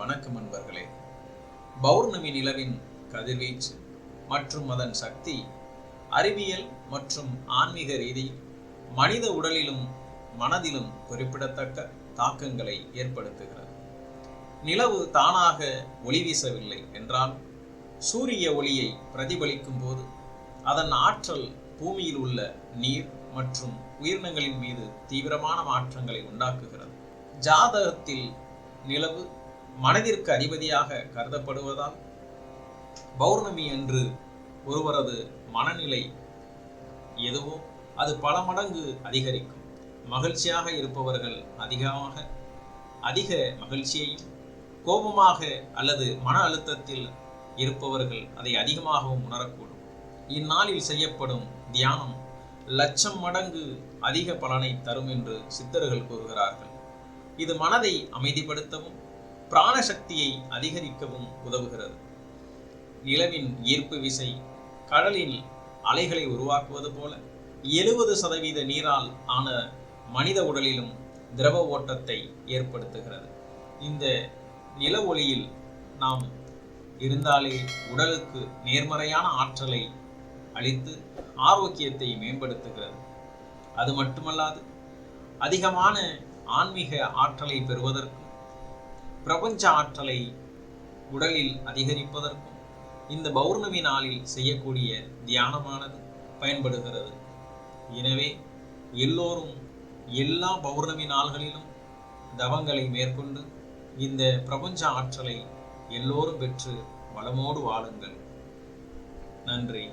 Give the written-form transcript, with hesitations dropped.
வணக்கம் நண்பர்களே. பௌர்ணமி நிலவின் கதிர்வீச்சு மற்றும் அதன் சக்தி அறிவியல் மற்றும் ஆன்மீக ரீதியில் மனித உடலிலும் மனதிலும் குறிப்பிடத்தக்க தாக்கங்களை ஏற்படுத்துகிறது. நிலவு தானாக ஒளி வீசவில்லை என்றால் சூரிய ஒளியை பிரதிபலிக்கும் போது அதன் ஆற்றல் பூமியில் உள்ள நீர் மற்றும் உயிரினங்களின் மீது தீவிரமான மாற்றங்களை உண்டாக்குகிறது. ஜாதகத்தில் நிலவு மனதிற்கு அதிபதியாக கருதப்படுவதால் பௌர்ணமி என்று ஒருவரது மனநிலை எதுவோ அது பல மடங்கு அதிகரிக்கும். மகிழ்ச்சியாக இருப்பவர்கள் அதிக மகிழ்ச்சியையும், கோபமாக அல்லது மன அழுத்தத்தில் இருப்பவர்கள் அதை அதிகமாகவும் உணரக்கூடும். இந்நாளில் செய்யப்படும் தியானம் லட்சம் மடங்கு அதிக பலனை தரும் என்று சித்தர்கள் கூறுகிறார்கள். இது மனதை அமைதிப்படுத்தவும் பிராணசக்தியை அதிகரிக்கவும் உதவுகிறது. நிலவின் ஈர்ப்பு விசை கடலில் அலைகளை உருவாக்குவது போல 70% நீரால் ஆன மனித உடலிலும் திரவ ஓட்டத்தை ஏற்படுத்துகிறது. இந்த நில ஒளியில் நாம் இருந்தாலே உடலுக்கு நேர்மறையான ஆற்றலை அளித்து ஆரோக்கியத்தை மேம்படுத்துகிறது. அது மட்டுமல்லாது அதிகமான ஆன்மீக ஆற்றலை பெறுவதற்கும் பிரபஞ்ச ஆற்றலை உடலில் அதிகரிப்பதற்கும் இந்த பௌர்ணமி நாளில் செய்யக்கூடிய தியானமானது பயன்படுகிறது. எனவே எல்லோரும் எல்லா பௌர்ணமி நாள்களிலும் தவங்களை மேற்கொண்டு இந்த பிரபஞ்ச ஆற்றலை எல்லோரும் பெற்று வளமோடு வாழுங்கள். நன்றி.